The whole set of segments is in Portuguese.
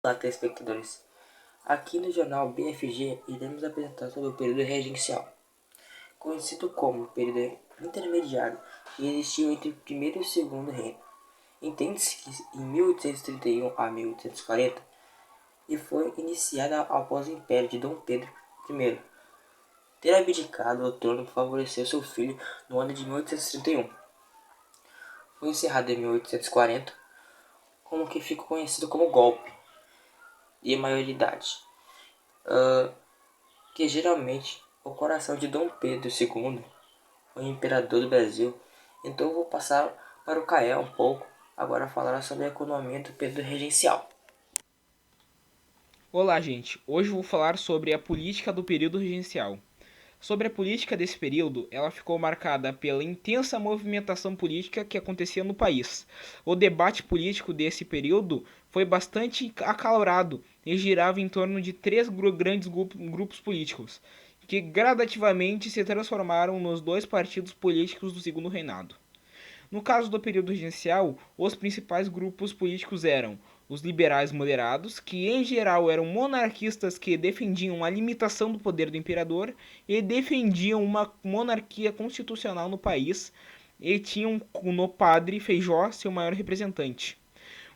Olá, telespectadores. Aqui no jornal BFG iremos apresentar sobre o período regencial, conhecido como período intermediário, que existiu entre o primeiro e o segundo reino. Entende-se que em 1831 a 1840 e foi iniciada após o império de Dom Pedro I ter abdicado ao trono para favorecer seu filho no ano de 1831. Foi encerrado em 1840, como que ficou conhecido como golpe de maioridade, que geralmente o coração de Dom Pedro II, o imperador do Brasil. Então eu vou passar para o Kael um pouco, agora falar sobre a economia do período regencial. Olá, gente. Hoje eu vou falar sobre a política do período regencial. Sobre a política desse período, ela ficou marcada pela intensa movimentação política que acontecia no país. O debate político desse período foi bastante acalorado e girava em torno de três grandes grupos políticos, que gradativamente se transformaram nos dois partidos políticos do Segundo Reinado. No caso do período regencial, os principais grupos políticos eram os liberais moderados, que em geral eram monarquistas que defendiam a limitação do poder do imperador e defendiam uma monarquia constitucional no país, e tinham no padre Feijó seu maior representante.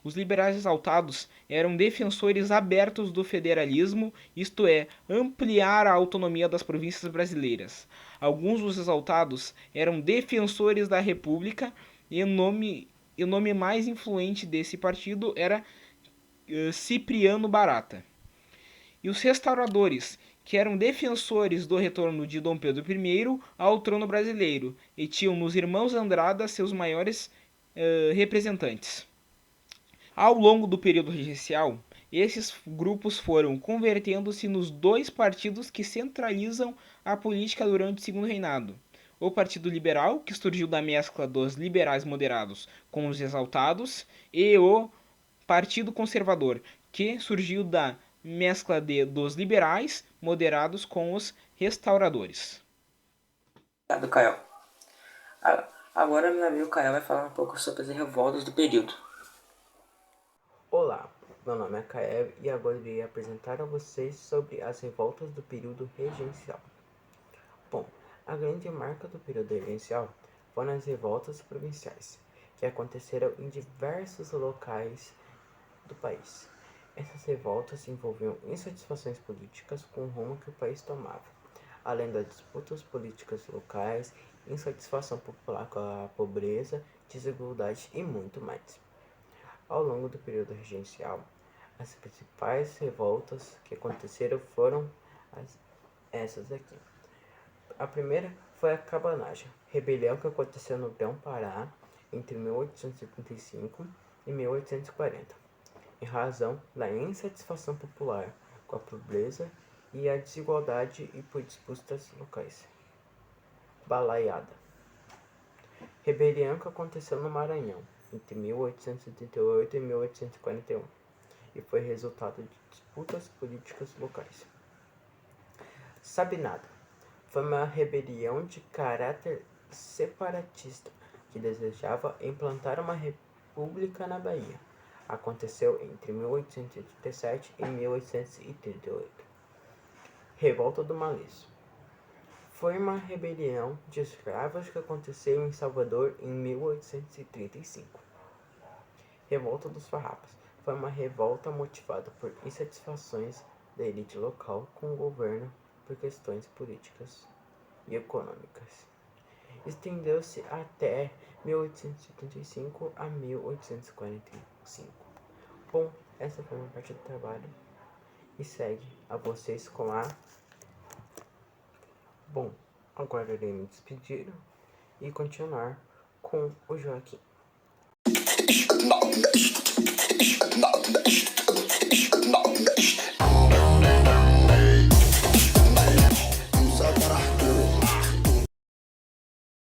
Os liberais exaltados eram defensores abertos do federalismo, isto é, ampliar a autonomia das províncias brasileiras. Alguns dos exaltados eram defensores da República e o nome mais influente desse partido era Cipriano Barata. E os restauradores, que eram defensores do retorno de Dom Pedro I ao trono brasileiro, e tinham nos irmãos Andrada seus maiores representantes. Ao longo do período regencial, esses grupos foram convertendo-se nos dois partidos que centralizam a política durante o Segundo Reinado. O Partido Liberal, que surgiu da mescla dos liberais moderados com os exaltados, e o Partido Conservador, que surgiu da mescla dos liberais moderados com os restauradores. Obrigado, Kael. Agora meu amigo Kael vai falar um pouco sobre as revoltas do período. Olá, meu nome é Kael e agora irei apresentar a vocês sobre as revoltas do período regencial. Bom, a grande marca do período regencial foram as revoltas provinciais, que aconteceram em diversos locais do país. Essas revoltas envolviam insatisfações políticas com o rumo que o país tomava, além das disputas políticas locais, insatisfação popular com a pobreza, desigualdade e muito mais. Ao longo do período regencial, as principais revoltas que aconteceram foram essas aqui. A primeira foi a Cabanagem, rebelião que aconteceu no Grão-Pará entre 1835 e 1840, em razão da insatisfação popular com a pobreza e a desigualdade e por disputas locais. Balaiada, rebelião que aconteceu no Maranhão entre 1838 e 1841 e foi resultado de disputas políticas locais. Sabinada foi uma rebelião de caráter separatista que desejava implantar uma república na Bahia. Aconteceu entre 1837 e 1838. Revolta do Maleço foi uma rebelião de escravos que aconteceu em Salvador em 1835. Revolta dos Farrapos foi uma revolta motivada por insatisfações da elite local com o governo por questões políticas e econômicas. Estendeu-se até 1875 a 1845. Bom, essa foi uma parte do trabalho e segue a vocês com a... Bom, agora irei me despedir e continuar com o Joaquim.